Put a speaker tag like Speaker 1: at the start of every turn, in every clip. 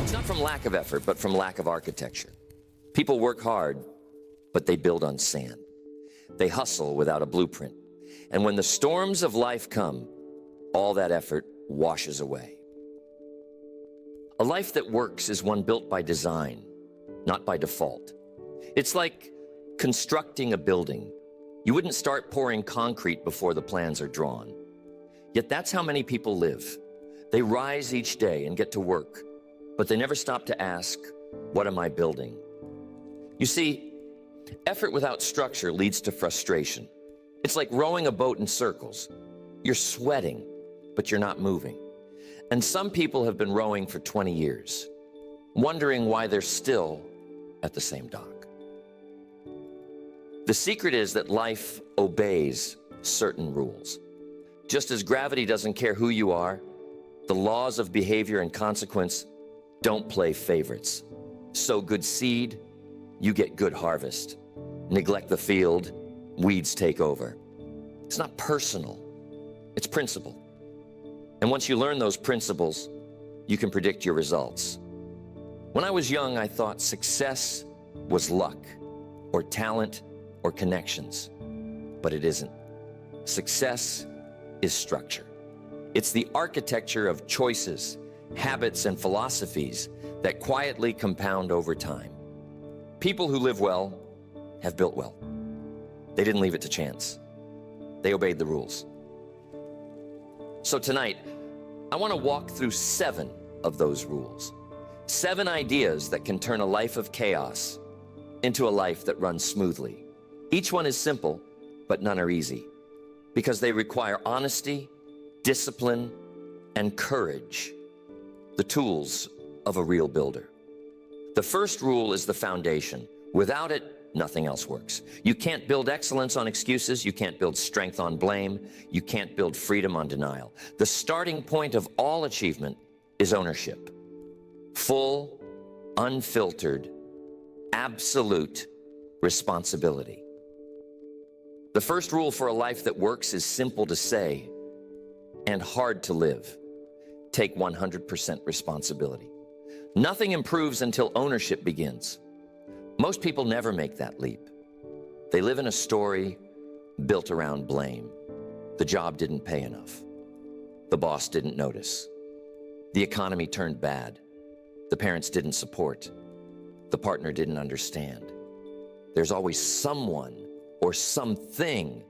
Speaker 1: It's not from lack of effort, but from lack of architecture. People work hard, but they build on sand. They hustle without a blueprint. And when the storms of life come, all that effort washes away. A life that works is one built by design, not by default. It's like constructing a building. You wouldn't start pouring concrete before the plans are drawn. Yet that's how many people live. They rise each day and get to work, but they never stop to ask, what am I building? You see, effort without structure leads to frustration. It's like rowing a boat in circles. You're sweating, but you're not moving. And some people have been rowing for 20 years, wondering why they're still at the same dock. The secret is that life obeys certain rules. Just as gravity doesn't care who you are, the laws of behavior and consequence don't play favorites. Sow good seed, you get good harvest. Neglect the field, weeds take over. It's not personal, it's principle. And once you learn those principles, you can predict your results. When I was young, I thought success was luck, or talent, or connections. But it isn't. Success is structure. It's the architecture of choices, habits, and philosophies that quietly compound over time. People who live well have built well. They didn't leave it to chance. They obeyed the rules. So tonight, I want to walk through 7 of those rules. 7 ideas that can turn a life of chaos into a life that runs smoothly. Each one is simple, but none are easy, because they require honesty, discipline, and courage, the tools of a real builder. The first rule is the foundation. Without it, nothing else works. You can't build excellence on excuses. You can't build strength on blame. You can't build freedom on denial. The starting point of all achievement is ownership. Full, unfiltered, absolute responsibility. The first rule for a life that works is simple to say and hard to live. Take 100% responsibility. Nothing improves until ownership begins. Most people never make that leap. They live in a story built around blame. The job didn't pay enough. The boss didn't notice. The economy turned bad. The parents didn't support. The partner didn't understand. There's always someone or something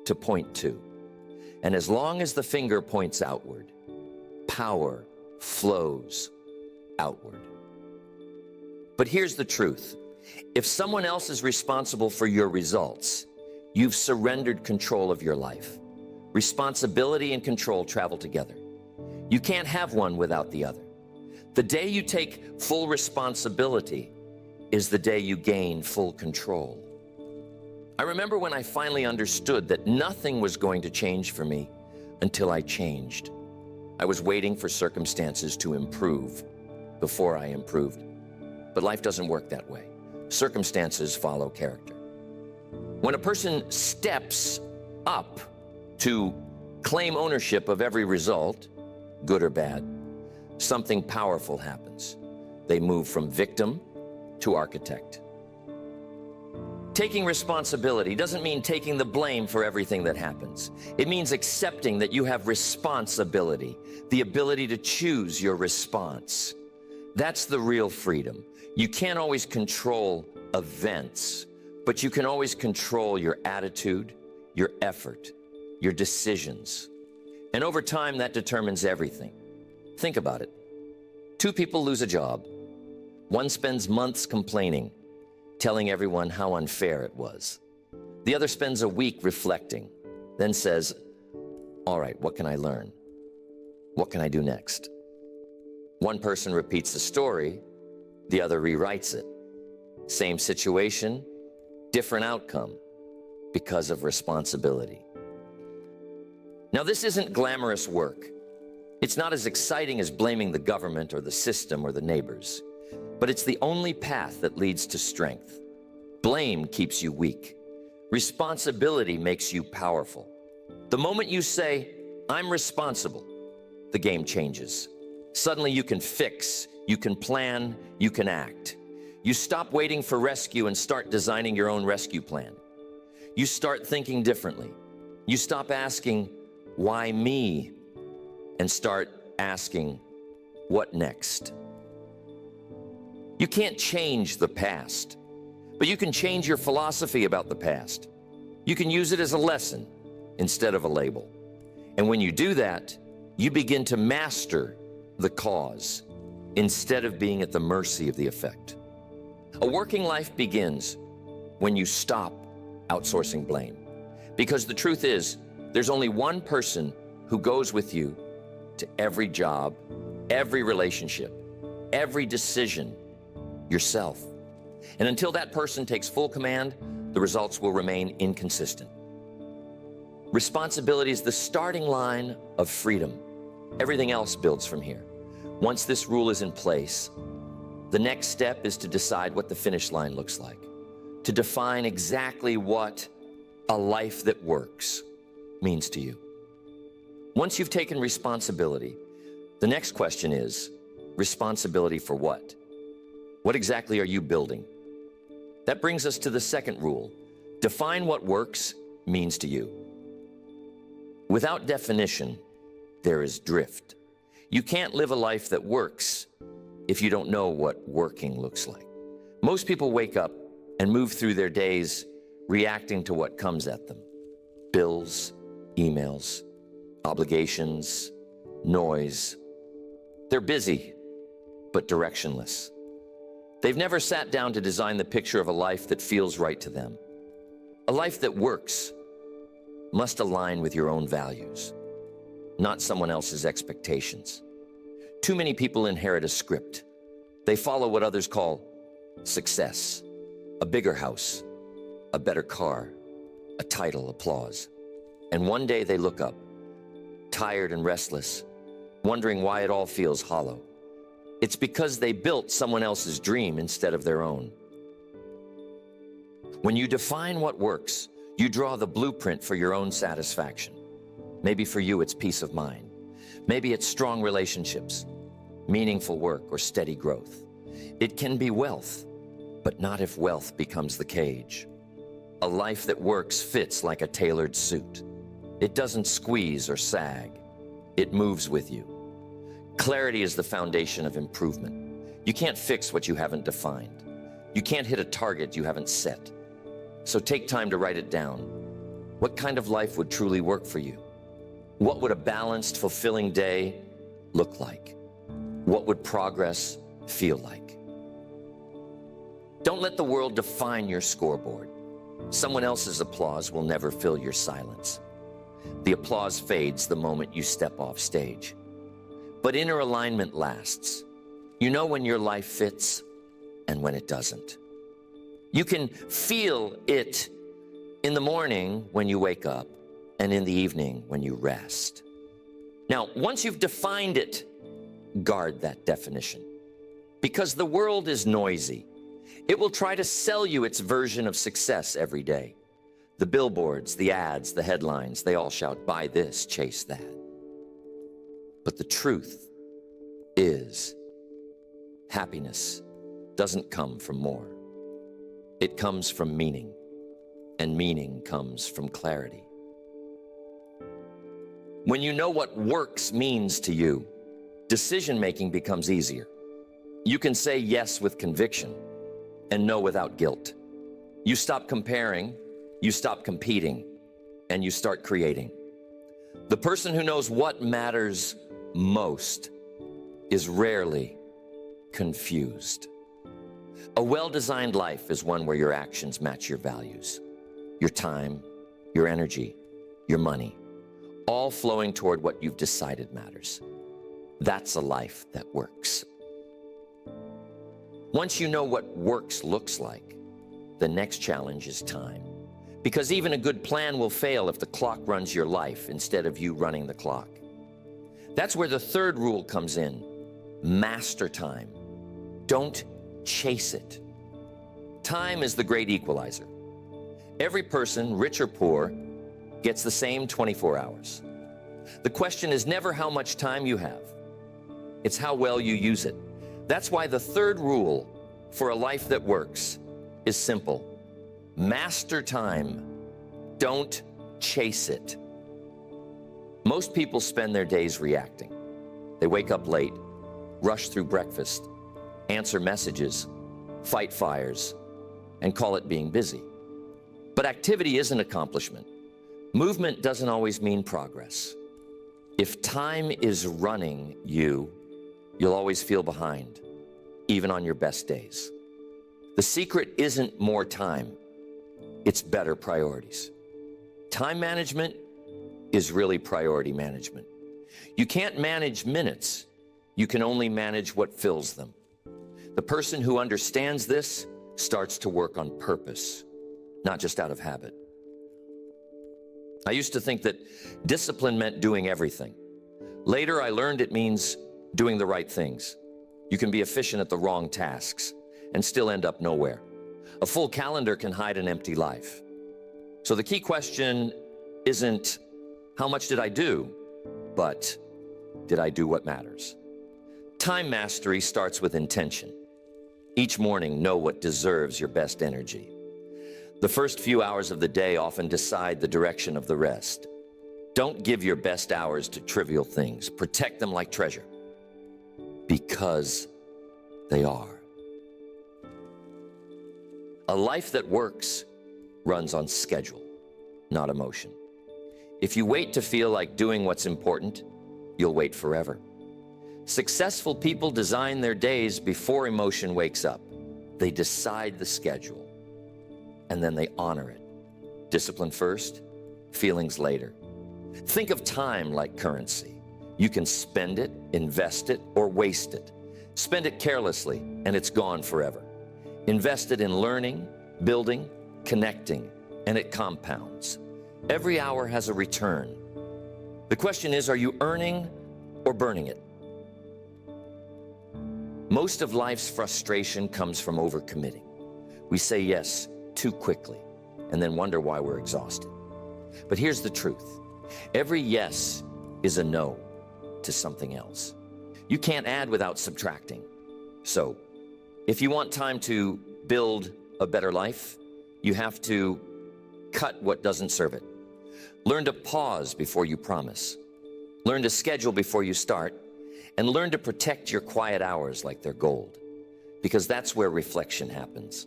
Speaker 1: to point to. And as long as the finger points outward, power flows outward. But here's the truth. If someone else is responsible for your results, you've surrendered control of your life. Responsibility and control travel together. You can't have one without the other. The day you take full responsibility is the day you gain full control. I remember when I finally understood that nothing was going to change for me until I changed. I was waiting for circumstances to improve before I improved. But life doesn't work that way. Circumstances follow character. When a person steps up to claim ownership of every result, good or bad, something powerful happens. They move from victim to architect. Taking responsibility doesn't mean taking the blame for everything that happens. It means accepting that you have responsibility, the ability to choose your response. That's the real freedom. You can't always control events, but you can always control your attitude, your effort, your decisions. And over time, that determines everything. Think about it. 2 people lose a job. One spends months complaining, telling everyone how unfair it was. The other spends a week reflecting, then says, all right, what can I learn? What can I do next? One person repeats the story, the other rewrites it. Same situation, different outcome, because of responsibility. Now, this isn't glamorous work. It's not as exciting as blaming the government or the system or the neighbors, but it's the only path that leads to strength. Blame keeps you weak. Responsibility makes you powerful. The moment you say, I'm responsible, the game changes. Suddenly you can fix, you can plan, you can act. You stop waiting for rescue and start designing your own rescue plan. You start thinking differently. You stop asking, why me? And start asking, what next? You can't change the past, but you can change your philosophy about the past. You can use it as a lesson instead of a label. And when you do that, you begin to master the cause instead of being at the mercy of the effect. A working life begins when you stop outsourcing blame. Because the truth is, there's only one person who goes with you to every job, every relationship, every decision, yourself. And until that person takes full command, the results will remain inconsistent. Responsibility is the starting line of freedom. Everything else builds from here. Once this rule is in place, the next step is to decide what the finish line looks like, to define exactly what a life that works means to you. Once you've taken responsibility, the next question is, responsibility for what? What exactly are you building? That brings us to the second rule. Define what works means to you. Without definition, there is drift. You can't live a life that works if you don't know what working looks like. Most people wake up and move through their days reacting to what comes at them. Bills, emails, obligations, noise. They're busy, but directionless. They've never sat down to design the picture of a life that feels right to them. A life that works must align with your own values, not someone else's expectations. Too many people inherit a script. They follow what others call success, a bigger house, a better car, a title, applause. And one day they look up, tired and restless, wondering why it all feels hollow. It's because they built someone else's dream instead of their own. When you define what works, you draw the blueprint for your own satisfaction. Maybe for you it's peace of mind. Maybe it's strong relationships, meaningful work, or steady growth. It can be wealth, but not if wealth becomes the cage. A life that works fits like a tailored suit. It doesn't squeeze or sag. It moves with you. Clarity is the foundation of improvement. You can't fix what you haven't defined. You can't hit a target you haven't set. So take time to write it down. What kind of life would truly work for you? What would a balanced, fulfilling day look like? What would progress feel like? Don't let the world define your scoreboard. Someone else's applause will never fill your silence. The applause fades the moment you step off stage. But inner alignment lasts. You know when your life fits and when it doesn't. You can feel it in the morning when you wake up and in the evening when you rest. Now, once you've defined it, guard that definition. Because the world is noisy. It will try to sell you its version of success every day. The billboards, the ads, the headlines, they all shout, buy this, chase that. But the truth is, happiness doesn't come from more. It comes from meaning, and meaning comes from clarity. When you know what works means to you, decision-making becomes easier. You can say yes with conviction and no without guilt. You stop comparing, you stop competing, and you start creating. The person who knows what matters most is rarely confused. A well-designed life is one where your actions match your values, your time, your energy, your money, all flowing toward what you've decided matters. That's a life that works. Once you know what works looks like, the next challenge is time. Because even a good plan will fail if the clock runs your life instead of you running the clock. That's where the third rule comes in. Master time. Don't chase it. Time is the great equalizer. Every person, rich or poor, gets the same 24 hours. The question is never how much time you have. It's how well you use it. That's why the third rule for a life that works is simple. Master time. Don't chase it. Most people spend their days reacting. They wake up late, rush through breakfast, answer messages, fight fires, and call it being busy. But activity is an accomplishment. Movement doesn't always mean progress. If time is running you, you'll always feel behind, even on your best days. The secret isn't more time, it's better priorities. Time management is really priority management. You can't manage minutes, you can only manage what fills them. The person who understands this starts to work on purpose, not just out of habit. I used to think that discipline meant doing everything. Later, I learned it means doing the right things. You can be efficient at the wrong tasks and still end up nowhere. A full calendar can hide an empty life. So the key question isn't, how much did I do? But, did I do what matters? Time mastery starts with intention. Each morning, know what deserves your best energy. The first few hours of the day often decide the direction of the rest. Don't give your best hours to trivial things. Protect them like treasure, because they are. A life that works runs on schedule, not emotion. If you wait to feel like doing what's important, you'll wait forever. Successful people design their days before emotion wakes up. They decide the schedule, and then they honor it. Discipline first, feelings later. Think of time like currency. You can spend it, invest it, or waste it. Spend it carelessly, and it's gone forever. Invest it in learning, building, connecting, and it compounds. Every hour has a return. The question is, are you earning or burning it? Most of life's frustration comes from overcommitting. We say yes too quickly and then wonder why we're exhausted. But here's the truth. Every yes is a no to something else. You can't add without subtracting. So, if you want time to build a better life, you have to cut what doesn't serve it. Learn to pause before you promise. Learn to schedule before you start. And learn to protect your quiet hours like they're gold. Because that's where reflection happens.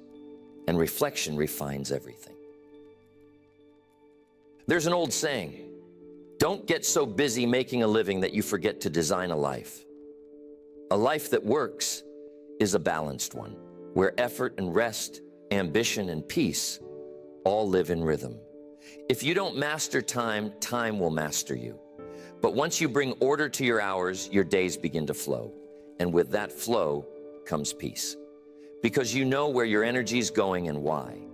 Speaker 1: And reflection refines everything. There's an old saying, don't get so busy making a living that you forget to design a life. A life that works is a balanced one, where effort and rest, ambition and peace all live in rhythm. If you don't master time, time will master you. But once you bring order to your hours, your days begin to flow. And with that flow comes peace. Because you know where your energy is going and why.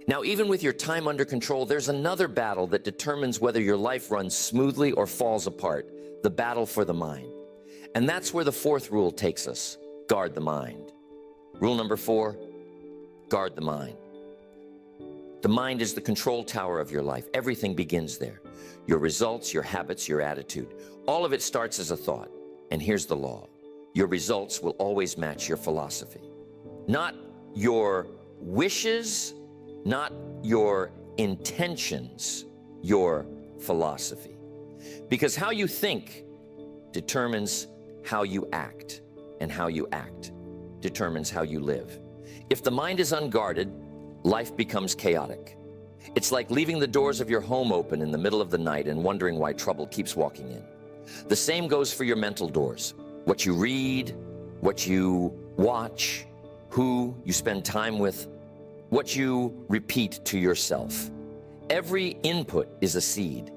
Speaker 1: Now, even with your time under control, there's another battle that determines whether your life runs smoothly or falls apart. The battle for the mind. And that's where the fourth rule takes us. Guard the mind. Rule number 4, guard the mind. The mind is the control tower of your life. Everything begins there. Your results, your habits, your attitude. All of it starts as a thought. And here's the law. Your results will always match your philosophy. Not your wishes, not your intentions, your philosophy. Because how you think determines how you act, and how you act determines how you live. If the mind is unguarded, life becomes chaotic. It's like leaving the doors of your home open in the middle of the night and wondering why trouble keeps walking in. The same goes for your mental doors. What you read, what you watch, who you spend time with, what you repeat to yourself. Every input is a seed.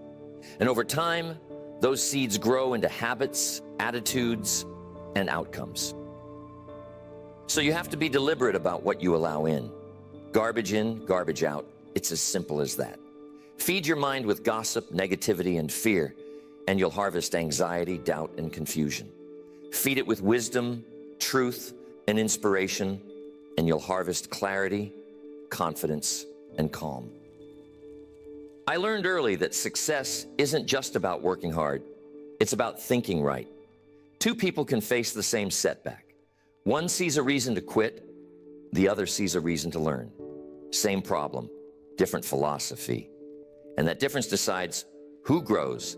Speaker 1: And over time, those seeds grow into habits, attitudes, and outcomes. So you have to be deliberate about what you allow in. Garbage in, garbage out. It's as simple as that. Feed your mind with gossip, negativity, and fear, and you'll harvest anxiety, doubt, and confusion. Feed it with wisdom, truth, and inspiration, and you'll harvest clarity, confidence, and calm. I learned early that success isn't just about working hard. It's about thinking right, Two people can face the same setback. One sees a reason to quit, the other sees a reason to learn. Same problem, different philosophy. And that difference decides who grows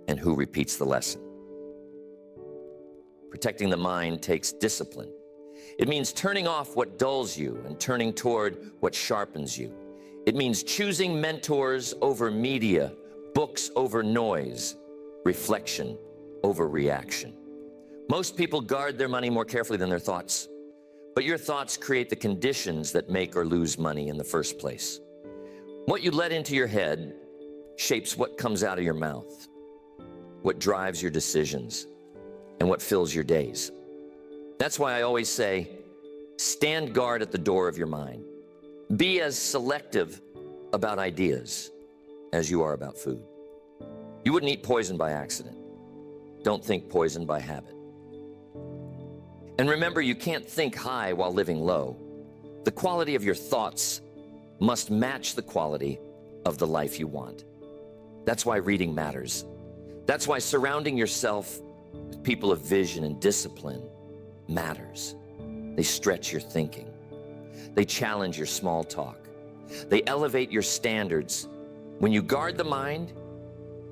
Speaker 1: and who repeats the lesson. Protecting the mind takes discipline. It means turning off what dulls you and turning toward what sharpens you. It means choosing mentors over media, books over noise, reflection over reaction. Most people guard their money more carefully than their thoughts, but your thoughts create the conditions that make or lose money in the first place. What you let into your head shapes what comes out of your mouth, what drives your decisions, and what fills your days. That's why I always say, stand guard at the door of your mind. Be as selective about ideas as you are about food. You wouldn't eat poison by accident. Don't think poison by habit. And remember, you can't think high while living low. The quality of your thoughts must match the quality of the life you want. That's why reading matters. That's why surrounding yourself with people of vision and discipline matters. They stretch your thinking. They challenge your small talk. They elevate your standards. When you guard the mind,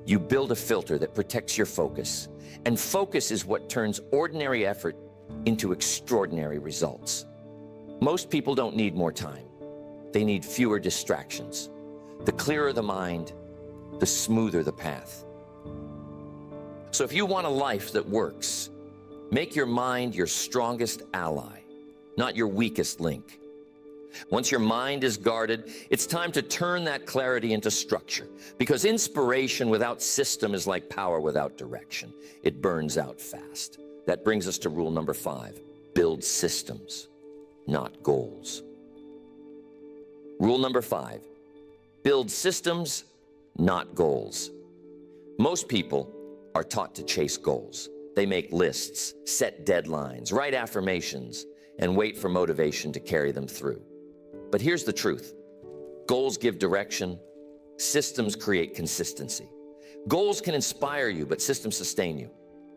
Speaker 1: you build a filter that protects your focus. And focus is what turns ordinary effort into extraordinary results. Most people don't need more time. They need fewer distractions. The clearer the mind, the smoother the path. So if you want a life that works, make your mind your strongest ally, not your weakest link. Once your mind is guarded, it's time to turn that clarity into structure, because inspiration without system is like power without direction. It burns out fast. That brings us to rule number 5. Build systems, not goals. Rule number 5. Build systems, not goals. Most people are taught to chase goals. They make lists, set deadlines, write affirmations, and wait for motivation to carry them through. But here's the truth. Goals give direction. Systems create consistency. Goals can inspire you, but systems sustain you.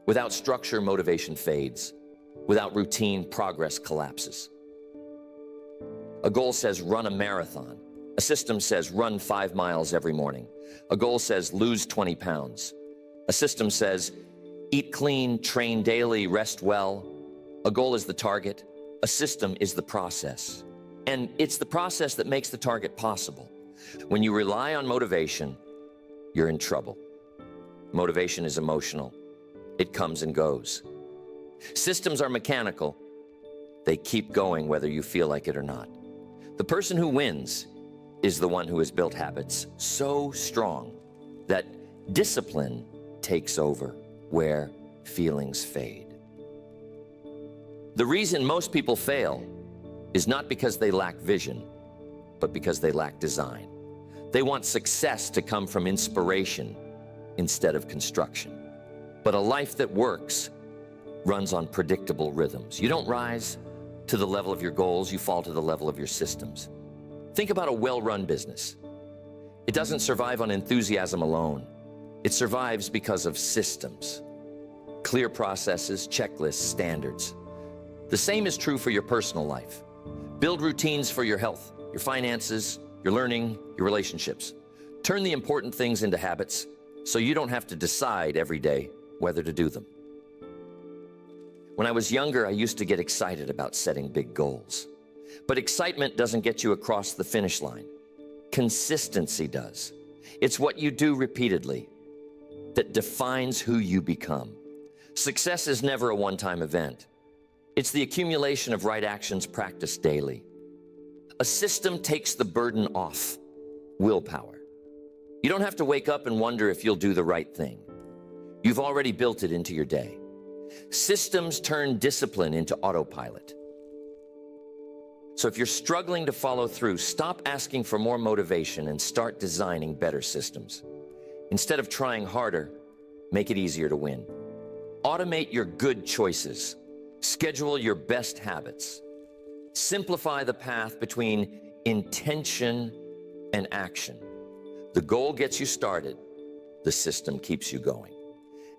Speaker 1: Without structure, motivation fades. Without routine, progress collapses. A goal says run a marathon. A system says run 5 miles every morning. A goal says lose 20 pounds. A system says eat clean, train daily, rest well. A goal is the target. A system is the process. And it's the process that makes the target possible. When you rely on motivation, you're in trouble. Motivation is emotional. It comes and goes. Systems are mechanical. They keep going whether you feel like it or not. The person who wins is the one who has built habits so strong that discipline takes over where feelings fade. The reason most people fail is not because they lack vision, but because they lack design. They want success to come from inspiration instead of construction. But a life that works runs on predictable rhythms. You don't rise to the level of your goals, you fall to the level of your systems. Think about a well-run business. It doesn't survive on enthusiasm alone. It survives because of systems, clear processes, checklists, standards. The same is true for your personal life. Build routines for your health, your finances, your learning, your relationships. Turn the important things into habits so you don't have to decide every day whether to do them. When I was younger, I used to get excited about setting big goals. But excitement doesn't get you across the finish line. Consistency does. It's what you do repeatedly that defines who you become. Success is never a one-time event. It's the accumulation of right actions practiced daily. A system takes the burden off willpower. You don't have to wake up and wonder if you'll do the right thing. You've already built it into your day. Systems turn discipline into autopilot. So if you're struggling to follow through, stop asking for more motivation and start designing better systems. Instead of trying harder, make it easier to win. Automate your good choices. Schedule your best habits. Simplify the path between intention and action. The goal gets you started. The system keeps you going.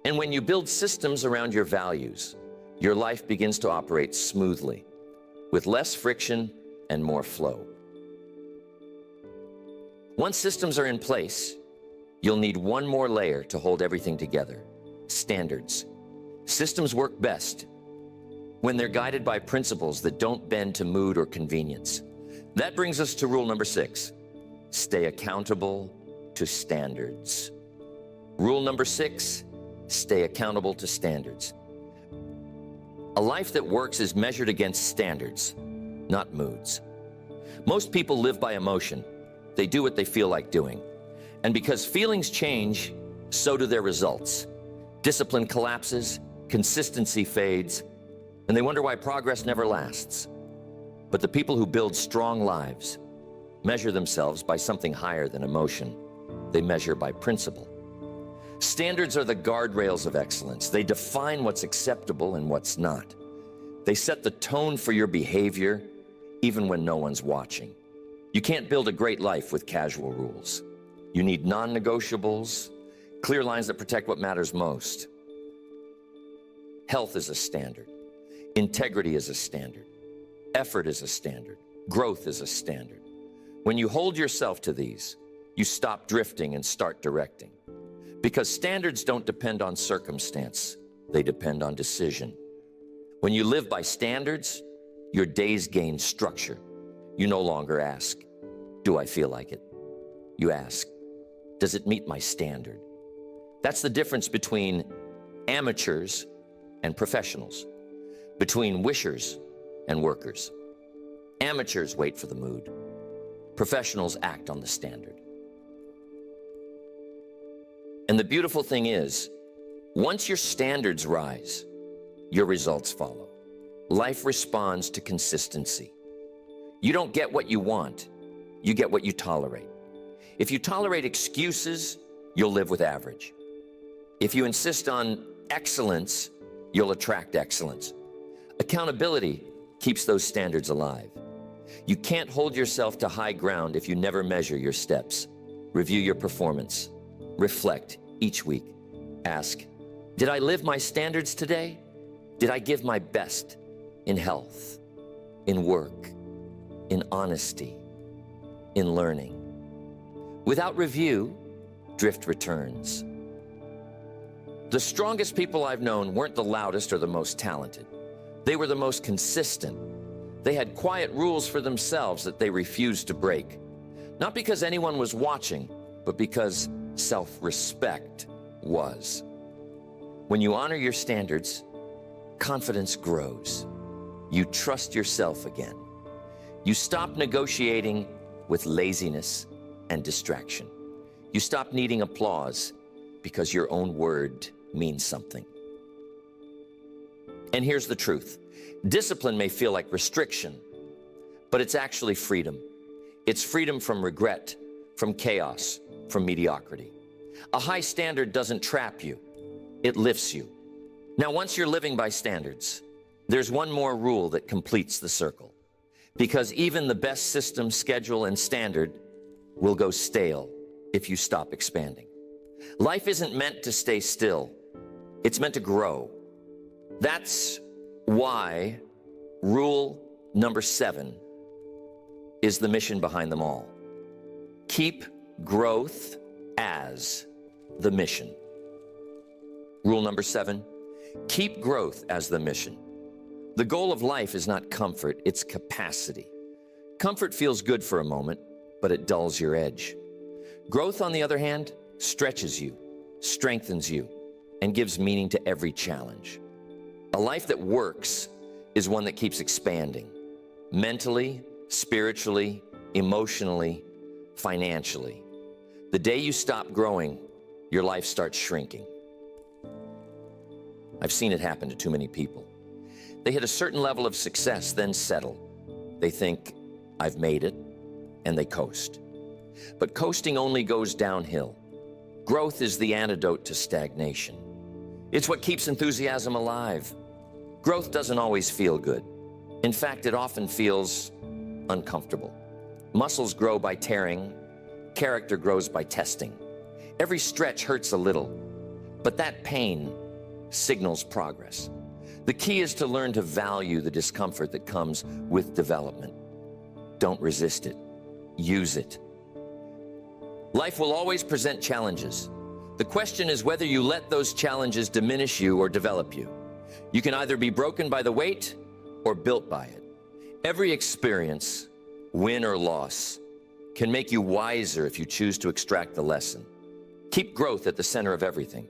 Speaker 1: And when you build systems around your values, your life begins to operate smoothly, with less friction and more flow. Once systems are in place, you'll need one more layer to hold everything together: standards. Systems work best when they're guided by principles that don't bend to mood or convenience. That brings us to rule number 6. Stay accountable to standards. Rule number 6, stay accountable to standards. A life that works is measured against standards, not moods. Most people live by emotion. They do what they feel like doing. And because feelings change, so do their results. Discipline collapses, consistency fades, and they wonder why progress never lasts. But the people who build strong lives measure themselves by something higher than emotion. They measure by principle. Standards are the guardrails of excellence. They define what's acceptable and what's not. They set the tone for your behavior, even when no one's watching. You can't build a great life with casual rules. You need non-negotiables, clear lines that protect what matters most. Health is a standard. Integrity is a standard. Effort is a standard. Growth is a standard. When you hold yourself to these, you stop drifting and start directing. Because standards don't depend on circumstance, they depend on decision. When you live by standards, your days gain structure. You no longer ask, do I feel like it? You ask, does it meet my standard? That's the difference between amateurs and professionals, between wishers and workers. Amateurs wait for the mood. Professionals act on the standard. And the beautiful thing is, once your standards rise, your results follow. Life responds to consistency. You don't get what you want, you get what you tolerate. If you tolerate excuses, you'll live with average. If you insist on excellence, you'll attract excellence. Accountability keeps those standards alive. You can't hold yourself to high ground if you never measure your steps. Review your performance. Reflect each week. Ask, did I live my standards today? Did I give my best in health, in work, in honesty, in learning? Without review, drift returns. The strongest people I've known weren't the loudest or the most talented. They were the most consistent. They had quiet rules for themselves that they refused to break. Not because anyone was watching, but because self-respect was. When you honor your standards, confidence grows. You trust yourself again. You stop negotiating with laziness and distraction. You stop needing applause because your own word means something. And here's the truth. Discipline may feel like restriction, but it's actually freedom. It's freedom from regret, from chaos, from mediocrity. A high standard doesn't trap you, it lifts you. Now, once you're living by standards, there's one more rule that completes the circle. Because even the best system, schedule, and standard will go stale if you stop expanding. Life isn't meant to stay still, it's meant to grow. That's why rule number 7 is the mission behind them all. Keep growth as the mission. Rule number 7, keep growth as the mission. The goal of life is not comfort, it's capacity. Comfort feels good for a moment, but it dulls your edge. Growth, on the other hand, stretches you, strengthens you, and gives meaning to every challenge. A life that works is one that keeps expanding, mentally, spiritually, emotionally, financially. The day you stop growing, your life starts shrinking. I've seen it happen to too many people. They hit a certain level of success, then settle. They think, I've made it, and they coast. But coasting only goes downhill. Growth is the antidote to stagnation. It's what keeps enthusiasm alive. Growth doesn't always feel good. In fact, it often feels uncomfortable. Muscles grow by tearing. Character grows by testing. Every stretch hurts a little. But that pain signals progress. The key is to learn to value the discomfort that comes with development. Don't resist it. Use it. Life will always present challenges. The question is whether you let those challenges diminish you or develop you. You can either be broken by the weight or built by it. Every experience, win or loss, can make you wiser if you choose to extract the lesson. Keep growth at the center of everything.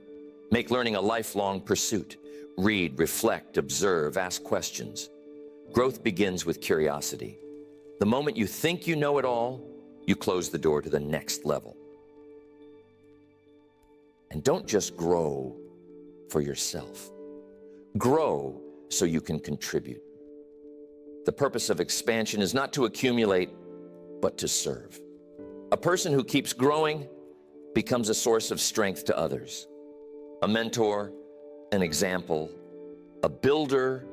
Speaker 1: Make learning a lifelong pursuit. Read, reflect, observe, ask questions. Growth begins with curiosity. The moment you think you know it all, you close the door to the next level. And don't just grow for yourself. Grow so you can contribute. The purpose of expansion is not to accumulate, but to serve. A person who keeps growing becomes a source of strength to others. A mentor, an example, a builder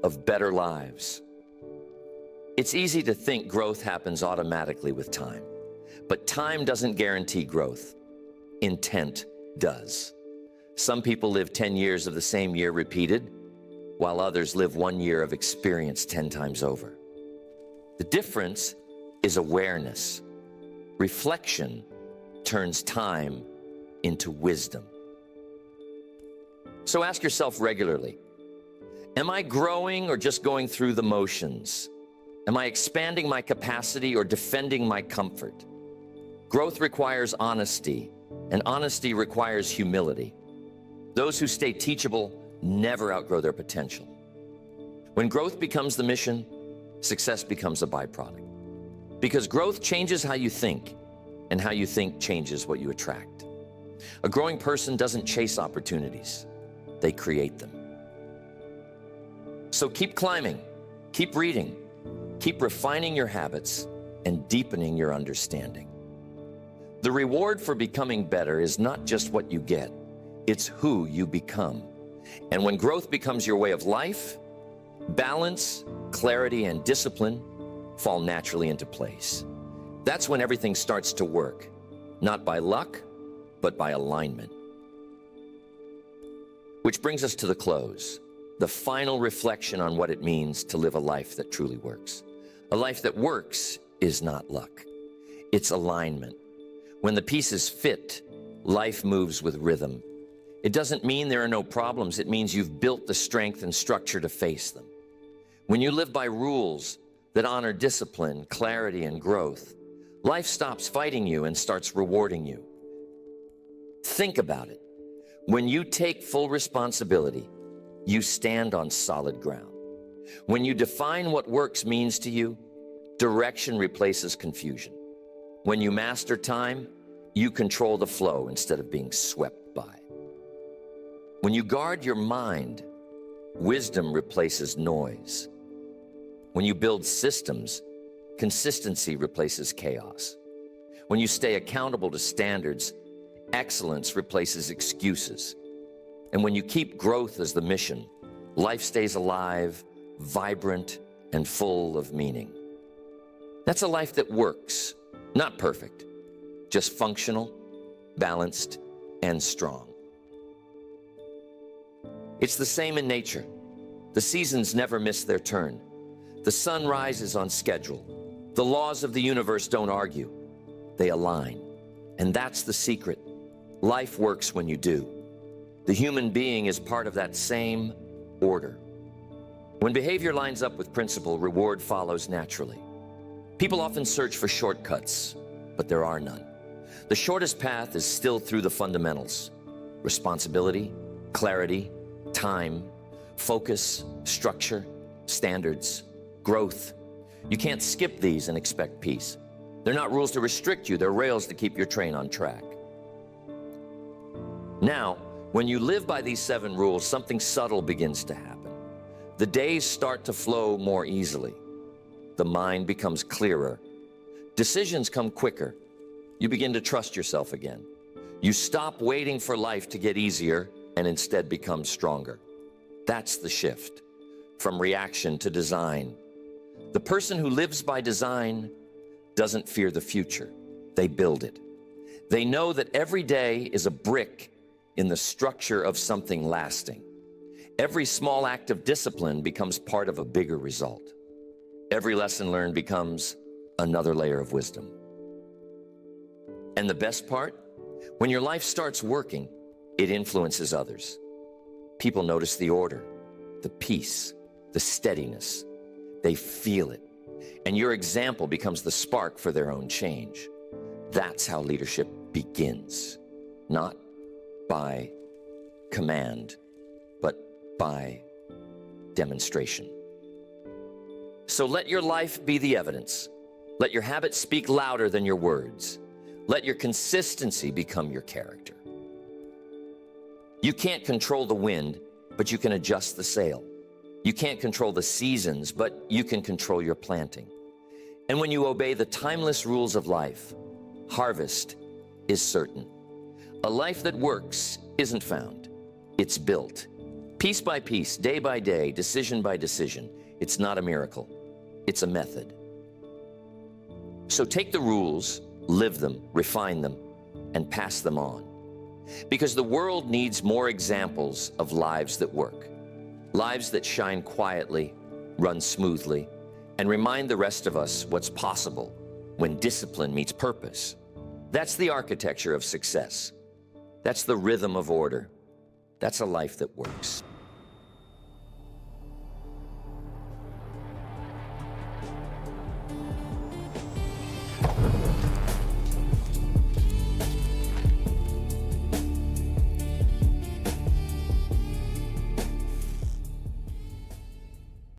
Speaker 1: of better lives. It's easy to think growth happens automatically with time, but time doesn't guarantee growth. Intent does. Some people live 10 years of the same year repeated, while others live 1 year of experience 10 times over. The difference is awareness. Reflection turns time into wisdom. So ask yourself regularly, am I growing or just going through the motions? Am I expanding my capacity or defending my comfort? Growth requires honesty, and honesty requires humility. Those who stay teachable never outgrow their potential. When growth becomes the mission, success becomes a byproduct. Because growth changes how you think, and how you think changes what you attract. A growing person doesn't chase opportunities, they create them. So keep climbing, keep reading, keep refining your habits, and deepening your understanding. The reward for becoming better is not just what you get, it's who you become. And when growth becomes your way of life, balance, clarity, and discipline fall naturally into place. That's when everything starts to work, not by luck, but by alignment. Which brings us to the close, the final reflection on what it means to live a life that truly works. A life that works is not luck, it's alignment. When the pieces fit, life moves with rhythm. It doesn't mean there are no problems, it means you've built the strength and structure to face them. When you live by rules that honor discipline, clarity, and growth, life stops fighting you and starts rewarding you. Think about it. When you take full responsibility, you stand on solid ground. When you define what works means to you, direction replaces confusion. When you master time, you control the flow instead of being swept by. When you guard your mind, wisdom replaces noise. When you build systems, consistency replaces chaos. When you stay accountable to standards, excellence replaces excuses. And when you keep growth as the mission, life stays alive, vibrant, and full of meaning. That's a life that works, not perfect, just functional, balanced, and strong. It's the same in nature. The seasons never miss their turn. The sun rises on schedule. The laws of the universe don't argue. They align. And that's the secret. Life works when you do. The human being is part of that same order. When behavior lines up with principle, reward follows naturally. People often search for shortcuts, but there are none. The shortest path is still through the fundamentals: responsibility, clarity, time, focus, structure, standards, growth. You can't skip these and expect peace. They're not rules to restrict you, they're rails to keep your train on track. Now, when you live by these 7 rules, something subtle begins to happen. The days start to flow more easily. The mind becomes clearer. Decisions come quicker. You begin to trust yourself again. You stop waiting for life to get easier and instead become stronger. That's the shift from reaction to design. The person who lives by design doesn't fear the future. They build it. They know that every day is a brick in the structure of something lasting. Every small act of discipline becomes part of a bigger result. Every lesson learned becomes another layer of wisdom. And the best part? When your life starts working, it influences others. People notice the order, the peace, the steadiness. They feel it. And your example becomes the spark for their own change. That's how leadership begins. Not by command, but by demonstration. So let your life be the evidence. Let your habits speak louder than your words. Let your consistency become your character. You can't control the wind, but you can adjust the sail. You can't control the seasons, but you can control your planting. And when you obey the timeless rules of life, harvest is certain. A life that works isn't found, it's built. Piece by piece, day by day, decision by decision. It's not a miracle, it's a method. So take the rules, live them, refine them, and pass them on. Because the world needs more examples of lives that work. Lives that shine quietly, run smoothly, and remind the rest of us what's possible when discipline meets purpose. That's the architecture of success. That's the rhythm of order. That's a life that works.